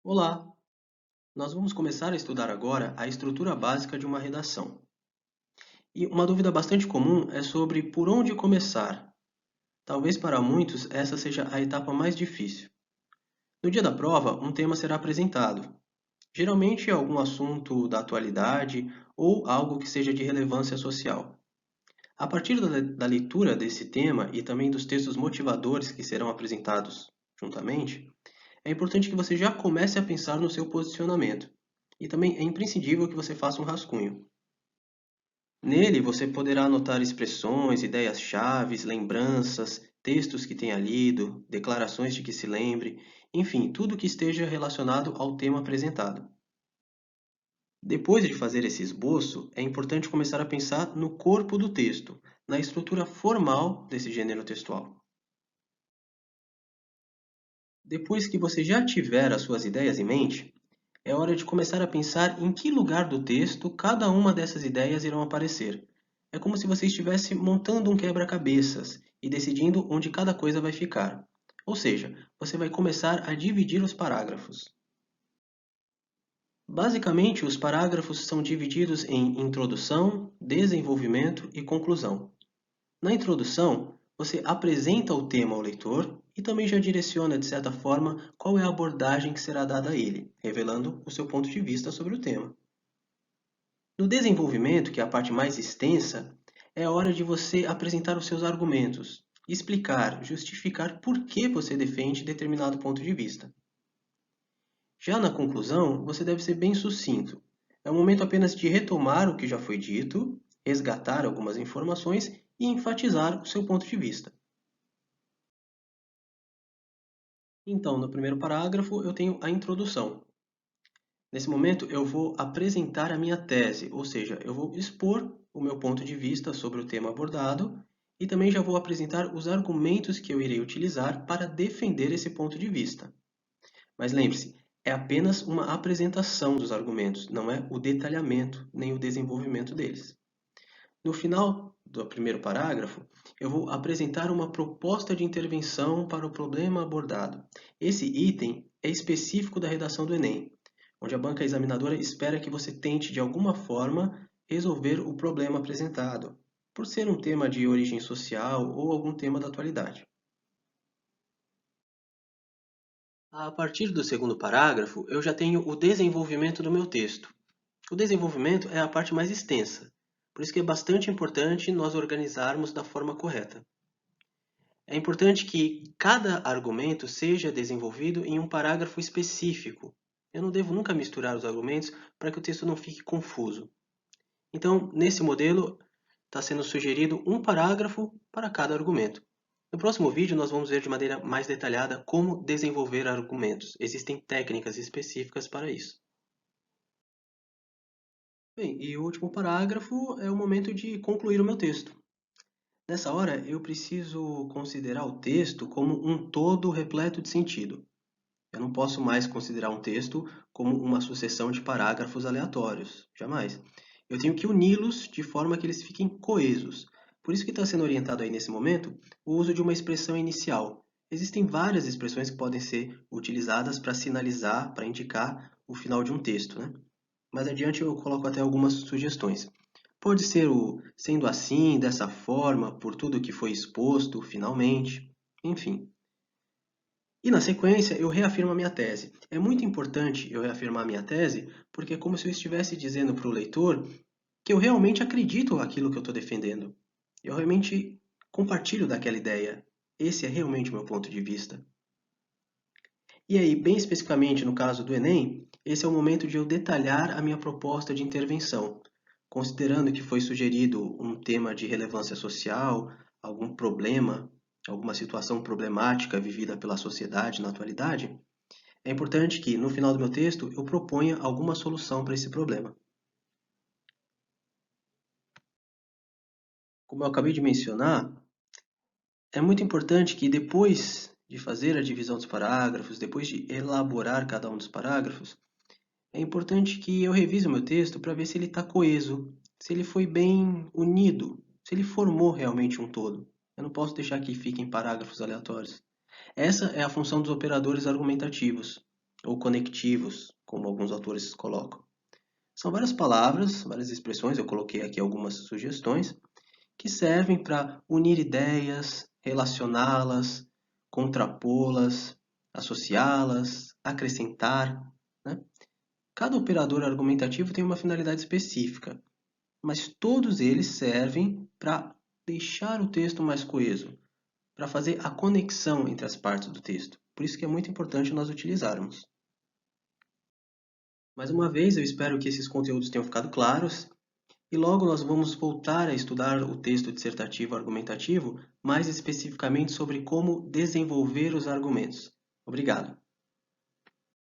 Olá! Nós vamos começar a estudar agora a estrutura básica de uma redação. E uma dúvida bastante comum é sobre por onde começar. Talvez para muitos essa seja a etapa mais difícil. No dia da prova, um tema será apresentado. Geralmente é algum assunto da atualidade ou algo que seja de relevância social. A partir da leitura desse tema e também dos textos motivadores que serão apresentados juntamente, é importante que você já comece a pensar no seu posicionamento. E também é imprescindível que você faça um rascunho. Nele você poderá anotar expressões, ideias-chaves, lembranças, textos que tenha lido, declarações de que se lembre, enfim, tudo que esteja relacionado ao tema apresentado. Depois de fazer esse esboço, é importante começar a pensar no corpo do texto, na estrutura formal desse gênero textual. Depois que você já tiver as suas ideias em mente, é hora de começar a pensar em que lugar do texto cada uma dessas ideias irão aparecer. É como se você estivesse montando um quebra-cabeças e decidindo onde cada coisa vai ficar. Ou seja, você vai começar a dividir os parágrafos. Basicamente, os parágrafos são divididos em introdução, desenvolvimento e conclusão. Na introdução, você apresenta o tema ao leitor e também já direciona, de certa forma, qual é a abordagem que será dada a ele, revelando o seu ponto de vista sobre o tema. No desenvolvimento, que é a parte mais extensa, é a hora de você apresentar os seus argumentos, explicar, justificar por que você defende determinado ponto de vista. Já na conclusão, você deve ser bem sucinto. É o momento apenas de retomar o que já foi dito, resgatar algumas informações e enfatizar o seu ponto de vista. Então, no primeiro parágrafo, eu tenho a introdução. Nesse momento, eu vou apresentar a minha tese, ou seja, eu vou expor o meu ponto de vista sobre o tema abordado e também já vou apresentar os argumentos que eu irei utilizar para defender esse ponto de vista. Mas lembre-se, é apenas uma apresentação dos argumentos, não é o detalhamento nem o desenvolvimento deles. No final do primeiro parágrafo, eu vou apresentar uma proposta de intervenção para o problema abordado. Esse item é específico da redação do Enem, onde a banca examinadora espera que você tente, de alguma forma, resolver o problema apresentado, por ser um tema de origem social ou algum tema da atualidade. A partir do segundo parágrafo, eu já tenho o desenvolvimento do meu texto. O desenvolvimento é a parte mais extensa, por isso que é bastante importante nós organizarmos da forma correta. É importante que cada argumento seja desenvolvido em um parágrafo específico. Eu não devo nunca misturar os argumentos para que o texto não fique confuso. Então, nesse modelo, está sendo sugerido um parágrafo para cada argumento. No próximo vídeo, nós vamos ver de maneira mais detalhada como desenvolver argumentos. Existem técnicas específicas para isso. Bem, e o último parágrafo é o momento de concluir o meu texto. Nessa hora, eu preciso considerar o texto como um todo repleto de sentido. Eu não posso mais considerar um texto como uma sucessão de parágrafos aleatórios, jamais. Eu tenho que uni-los de forma que eles fiquem coesos. Por isso que está sendo orientado aí nesse momento o uso de uma expressão inicial. Existem várias expressões que podem ser utilizadas para sinalizar, para indicar o final de um texto, né? Mais adiante eu coloco até algumas sugestões. Pode ser o sendo assim, dessa forma, por tudo que foi exposto, finalmente, enfim. E na sequência, eu reafirmo a minha tese. É muito importante eu reafirmar a minha tese, porque é como se eu estivesse dizendo para o leitor que eu realmente acredito naquilo que eu estou defendendo. Eu realmente compartilho daquela ideia. Esse é realmente o meu ponto de vista. E aí, bem especificamente no caso do Enem, esse é o momento de eu detalhar a minha proposta de intervenção, considerando que foi sugerido um tema de relevância social, algum problema, alguma situação problemática vivida pela sociedade na atualidade. É importante que, no final do meu texto, eu proponha alguma solução para esse problema. Como eu acabei de mencionar, é muito importante que depois de fazer a divisão dos parágrafos, depois de elaborar cada um dos parágrafos, é importante que eu revise o meu texto para ver se ele está coeso, se ele foi bem unido, se ele formou realmente um todo. Eu não posso deixar que fiquem parágrafos aleatórios. Essa é a função dos operadores argumentativos. ou conectivos, como alguns autores colocam. São várias palavras, várias expressões, eu coloquei aqui algumas sugestões, que servem para unir ideias, relacioná-las, contrapô-las, associá-las, acrescentar, né? Cada operador argumentativo tem uma finalidade específica, mas todos eles servem para deixar o texto mais coeso, para fazer a conexão entre as partes do texto. Por isso que é muito importante nós utilizarmos. Mais uma vez, eu espero que esses conteúdos tenham ficado claros e logo nós vamos voltar a estudar o texto dissertativo argumentativo, mais especificamente sobre como desenvolver os argumentos. Obrigado.